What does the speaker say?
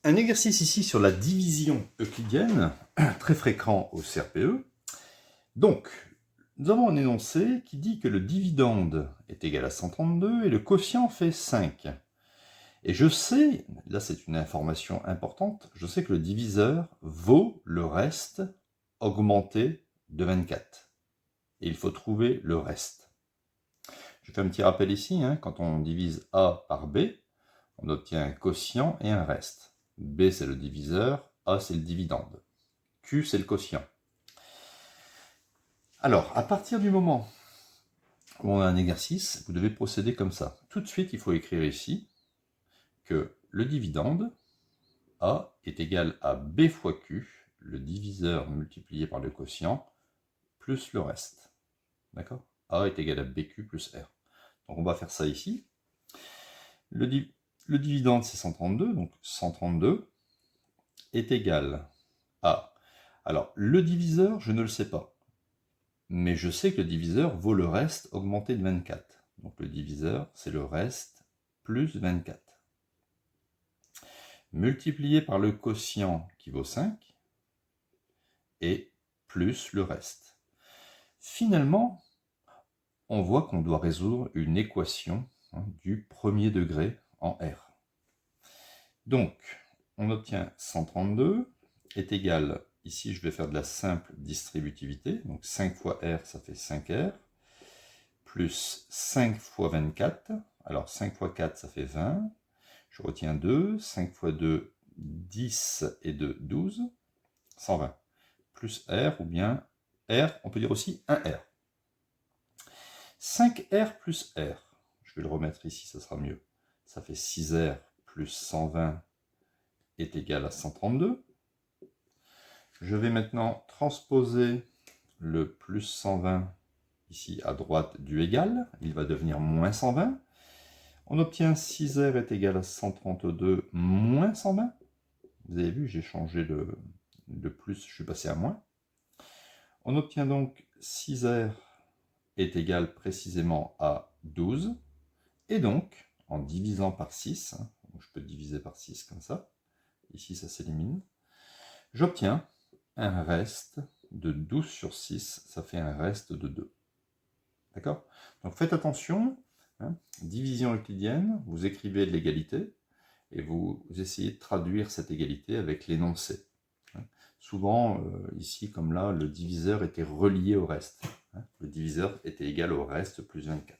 Un exercice ici sur la division euclidienne, très fréquent au CRPE. Donc, nous avons un énoncé qui dit que le dividende est égal à 132 et le quotient fait 5. Et je sais, là c'est une information importante, je sais que le diviseur vaut le reste augmenté de 24. Et il faut trouver le reste. Je fais un petit rappel ici, quand on divise A par B, on obtient un quotient et un reste. B c'est le diviseur, A c'est le dividende. Q c'est le quotient. Alors, à partir du moment où on a un exercice, vous devez procéder comme ça. Tout de suite, il faut écrire ici que le dividende, A, est égal à B fois Q, le diviseur multiplié par le quotient, plus le reste. D'accord? A est égal à BQ plus R. Donc on va faire ça ici. Le dividende, c'est 132, donc 132 est égal à... Alors, le diviseur, je ne le sais pas. Mais je sais que le diviseur vaut le reste augmenté de 24. Donc le diviseur, c'est le reste plus 24. Multiplié par le quotient qui vaut 5, et plus le reste. Finalement, on voit qu'on doit résoudre une équation du premier degré en R. Donc, on obtient 132 est égal, ici je vais faire de la simple distributivité, donc 5 fois R ça fait 5R, plus 5 fois 24, alors 5 fois 4 ça fait 20, je retiens 2, 5 fois 2, 10 et 2, 12, 120, plus R, ou bien R, on peut dire aussi 1R. 5R plus R, je vais le remettre ici, ça sera mieux, ça fait 6R plus 120 est égal à 132. Je vais maintenant transposer le plus 120 ici à droite du égal, il va devenir moins 120. On obtient 6R est égal à 132 moins 120. Vous avez vu, j'ai changé de plus, je suis passé à moins. On obtient donc 6R est égal précisément à 12. Et donc, en divisant par 6, je peux diviser par 6 comme ça, ici ça s'élimine, j'obtiens un reste de 12 sur 6, ça fait un reste de 2. D'accord? Donc faites attention, division euclidienne, vous écrivez de l'égalité, et vous essayez de traduire cette égalité avec l'énoncé. Souvent, ici comme là, le diviseur était relié au reste. Le diviseur était égal au reste plus 24.